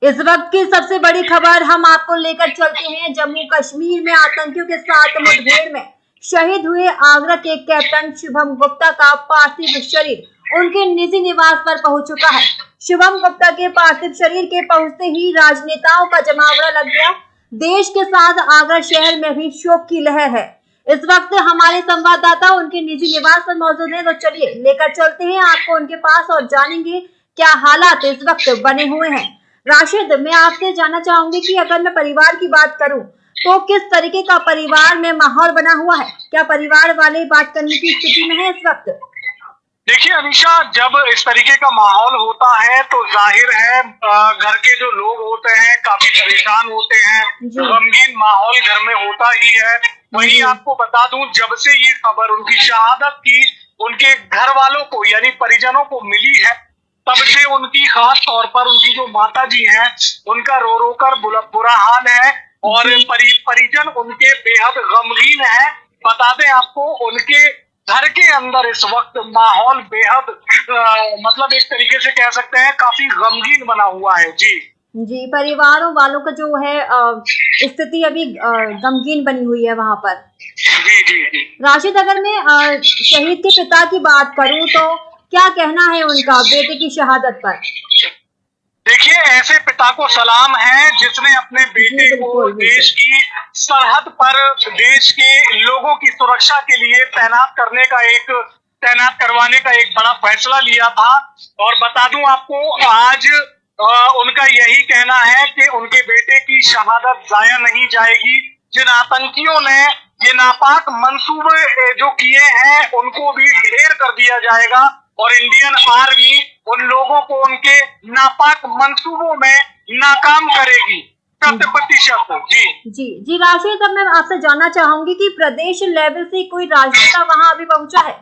इस वक्त की सबसे बड़ी खबर हम आपको लेकर चलते हैं। जम्मू कश्मीर में आतंकियों के साथ मुठभेड़ में शहीद हुए आगरा के कैप्टन शुभम गुप्ता का पार्थिव शरीर उनके निजी निवास पर पहुंच चुका है। शुभम गुप्ता के पार्थिव शरीर के पहुंचते ही राजनेताओं का जमावड़ा लग गया। देश के साथ आगरा शहर में भी शोक की लहर है। इस वक्त हमारे संवाददाता उनके निजी निवास पर मौजूद हैं, तो चलिए लेकर चलते हैं आपको उनके पास और जानेंगे क्या हालात इस वक्त बने हुए हैं। राशिद, मैं आपसे जानना चाहूंगी कि अगर मैं परिवार की बात करूं तो किस तरीके का परिवार में माहौल बना हुआ है? क्या परिवार वाले बात करने की स्थिति में है इस वक्त? देखिए अनीशा, जब इस तरीके का माहौल होता है तो जाहिर है घर के जो लोग होते हैं काफी परेशान होते हैं। गमगीन माहौल घर में होता ही है। वहीं आपको बता दूं, जब से ये खबर उनकी शहादत की उनके घर वालों को यानी परिजनों को मिली है, तब से उनकी खास तौर पर उनकी जो माता जी हैं उनका रो रो कर बुरा हाल है और परिजन उनके बेहद गमगीन है। बता दें आपको, उनके घर के अंदर इस वक्त माहौल बेहद मतलब एक तरीके से कह सकते हैं काफी गमगीन बना हुआ है। जी, परिवारों वालों का जो है स्थिति अभी गमगीन बनी हुई है वहाँ पर। जी। राशिद, अगर मैं शहीद के पिता की बात करूं तो क्या कहना है उनका बेटे की शहादत पर? देखिए, ऐसे पिता को सलाम है जिसने अपने बेटे को देश की सरहद पर देश के लोगों की सुरक्षा के लिए तैनात करवाने का एक बड़ा फैसला लिया था। और बता दूं आपको, आज उनका यही कहना है कि उनके बेटे की शहादत जाया नहीं जाएगी। जिन आतंकियों ने ये नापाक मंसूबे जो किए हैं उनको भी ढेर कर दिया जाएगा और इंडियन आर्मी उन लोगों को उनके नापाक मंसूबों में नाकाम करेगी 100%। जी राशिद, अब मैं आपसे जानना चाहूंगी कि प्रदेश लेवल से कोई राजनेता वहां अभी पहुंचा है?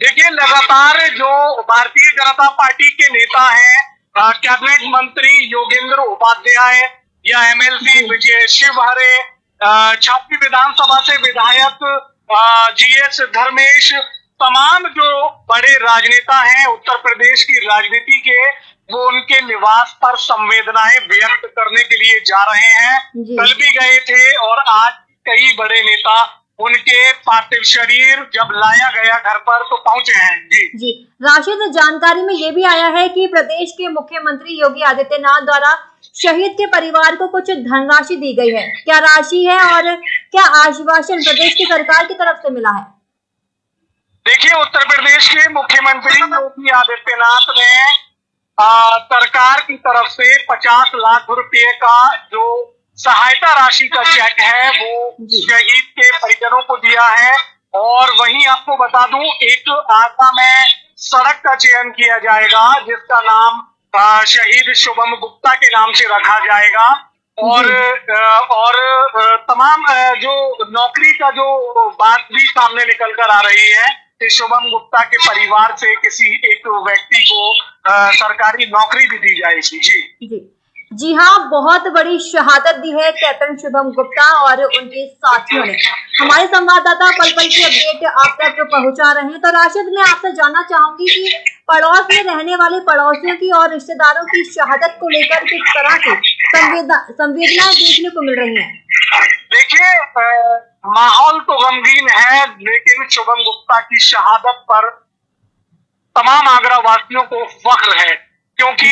देखिए, लगातार जो भारतीय जनता पार्टी के नेता हैं, कैबिनेट मंत्री योगेंद्र उपाध्याय या एमएलसी विजय शिवहरे, छावनी विधानसभा से विधायक जीएस धर्मेश, तमाम जो बड़े राजनेता हैं उत्तर प्रदेश की राजनीति के, वो उनके निवास पर संवेदनाएं व्यक्त करने के लिए जा रहे हैं। कल भी गए थे और आज कई बड़े नेता उनके पार्थिव शरीर जब लाया गया घर पर तो पहुंचे हैं। जी राशिद, जानकारी में ये भी आया है कि प्रदेश के मुख्यमंत्री योगी आदित्यनाथ द्वारा शहीद के परिवार को कुछ धनराशि दी गई है। क्या राशि है और क्या आश्वासन प्रदेश की सरकार की तरफ से मिला है? देखिए, उत्तर प्रदेश के मुख्यमंत्री योगी आदित्यनाथ ने सरकार की तरफ से 50 लाख रुपए का जो सहायता राशि का चेक है वो शहीद के परिजनों को दिया है। और वहीं आपको बता दूं, एक आगरा में सड़क का चयन किया जाएगा जिसका नाम शहीद शुभम गुप्ता के नाम से रखा जाएगा। और तमाम जो नौकरी का जो बात भी सामने निकल कर आ रही है कि शुभम गुप्ता के परिवार से किसी एक व्यक्ति को सरकारी नौकरी भी दी जाएगी। जी हाँ, बहुत बड़ी शहादत दी है कैप्टन शुभम गुप्ता और उनके साथियों ने। हमारे संवाददाता पल पल की अपडेट आप तक पहुंचा रहे हैं। तो राशिद, मैं आपसे जानना चाहूंगी कि पड़ोस में रहने वाले पड़ोसियों की और रिश्तेदारों की शहादत को लेकर किस तरह की संवेदनाएं देखने को मिल रही हैं? देखिए, माहौल तो गमगीन है, लेकिन शुभम गुप्ता की शहादत पर तमाम आगरा वासियों को फख्र है, क्योंकि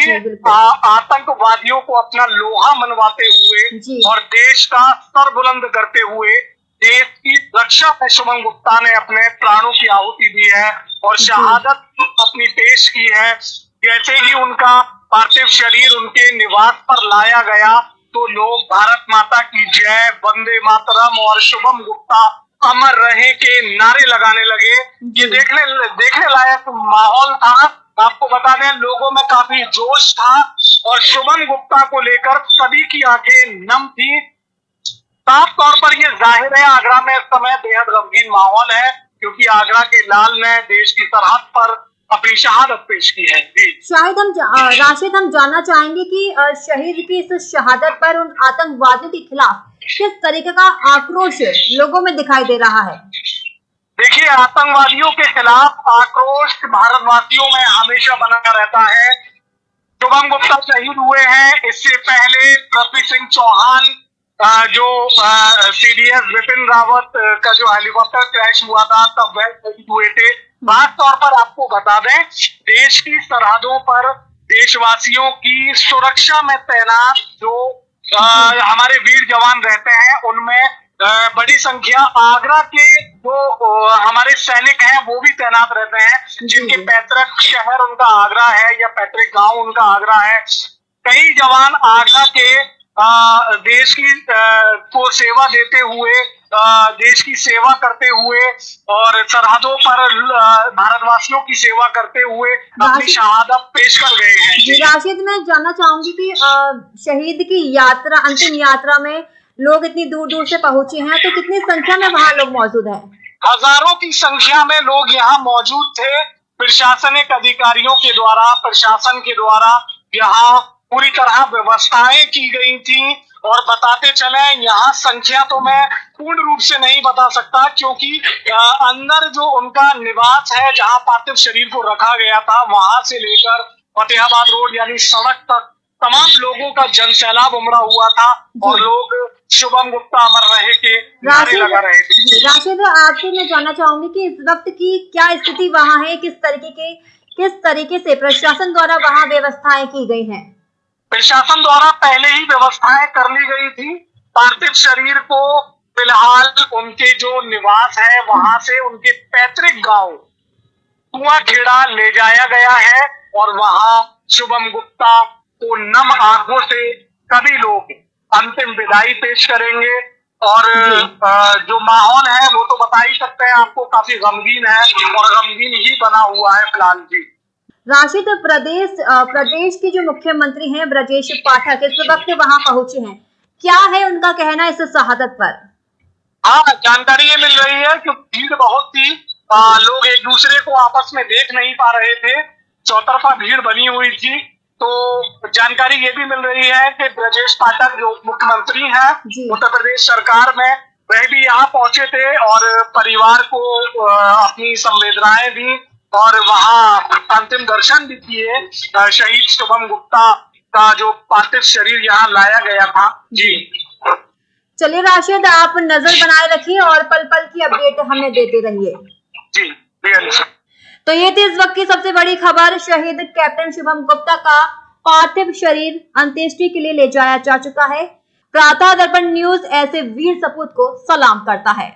आतंकवादियों को अपना लोहा मनवाते हुए और देश का सर बुलंद करते हुए देश की रक्षा में शुभम गुप्ता ने अपने प्राणों की आहुति दी है और शहादत अपनी पेश की है। जैसे ही उनका पार्थिव शरीर उनके निवास पर लाया गया तो लोग भारत माता की जय, वंदे मातरम और शुभम गुप्ता अमर रहे के नारे लगाने लगे। ये देखने लायक माहौल था। आपको बता दें, लोगों में काफी जोश था और शुभम गुप्ता को लेकर सभी की आंखें नम थी। साफ तौर पर ये जाहिर है आगरा में इस समय बेहद गमगीन माहौल है, क्योंकि आगरा के लाल ने देश की सरहद पर अपनी शहादत पेश की है। शायद राशिद, हम जानना चाहेंगे कि शहीद की इस शहादत पर उन आतंकवादियों के खिलाफ किस तरीके का आक्रोश लोगों में दिखाई दे रहा है? देखिए, आतंकवादियों के खिलाफ आक्रोश भारतवासियों में हमेशा बना रहता है। शुभम गुप्ता शहीद हुए हैं। इससे पहले पृथ्वी सिंह चौहान जो सीडीएस विपिन रावत का जो हेलीकॉप्टर क्रैश हुआ था तब वह शहीद हुए थे। खास तौर पर आपको बता दें, देश की सरहदों पर देशवासियों की सुरक्षा में तैनात जो हमारे वीर जवान रहते हैं, उनमें बड़ी संख्या आगरा के जो हमारे सैनिक हैं वो भी तैनात रहते हैं, जिनके पैतृक शहर उनका आगरा है या पैतृक गांव उनका आगरा है। कई जवान आगरा के देश की को सेवा देते हुए, देश की सेवा करते हुए और सरहदों पर भारतवासियों की सेवा करते हुए अपनी शहादत पेश कर गए हैं। जी राशिद, मैं जानना चाहूंगी कि शहीद की यात्रा, अंतिम यात्रा में लोग इतनी दूर दूर से पहुंचे हैं, तो कितनी संख्या में वहाँ लोग मौजूद हैं? हजारों की संख्या में लोग यहाँ मौजूद थे। प्रशासनिक अधिकारियों के द्वारा, प्रशासन के द्वारा यहाँ पूरी तरह व्यवस्थाएं की गई थी। और बताते चले, यहाँ संख्या तो मैं पूर्ण रूप से नहीं बता सकता, क्योंकि अंदर जो उनका निवास है, जहाँ पार्थिव शरीर को रखा गया था, वहां से लेकर फतेहाबाद रोड यानी सड़क तक तमाम लोगों का जनसैलाब उमड़ा हुआ था और लोग शुभम गुप्ता अमर रहे के नारे लगा रहे थे। राशिद, आपसे मैं जानना चाहूंगी कि इस वक्त की क्या स्थिति वहाँ है, किस तरीके से प्रशासन द्वारा वहाँ व्यवस्थाएं की गई हैं? प्रशासन द्वारा पहले ही व्यवस्थाएं कर ली गई थी। पार्थिव शरीर को फिलहाल उनके जो निवास है वहां से उनके पैतृक गांव कुआंखेड़ा ले जाया गया है और वहां शुभम गुप्ता को नम आंखों से सभी लोग अंतिम विदाई पेश करेंगे। और जो माहौल है वो तो बता ही सकते हैं आपको, काफी गमगीन है और गमगीन ही बना हुआ है फिलहाल। जी राशिद, प्रदेश के जो मुख्यमंत्री हैं ब्रजेश पाठक इस वक्त वहां पहुंचे हैं, क्या है उनका कहना इस शहादत पर? हाँ, जानकारी ये मिल रही है कि भीड़ बहुत थी, लोग एक दूसरे को आपस में देख नहीं पा रहे थे, चौतरफा भीड़ बनी हुई थी। तो जानकारी ये भी मिल रही है कि ब्रजेश पाठक जो मुख्यमंत्री हैं उत्तर प्रदेश सरकार में, वह भी यहाँ पहुंचे थे और परिवार को अपनी संवेदनाएं दी और वहाँ अंतिम दर्शन भी किए। शहीद शुभम गुप्ता का जो पार्थिव शरीर यहाँ लाया गया था। जी चलिए राशिद, आप नजर बनाए रखिए और पल पल की अपडेट हमें देते रहिए। जी तो ये थी इस वक्त की सबसे बड़ी खबर। शहीद कैप्टन शुभम गुप्ता का पार्थिव शरीर अंत्येष्टि के लिए ले जाया जा चुका है। प्रातः दर्पण न्यूज ऐसे वीर सपूत को सलाम करता है।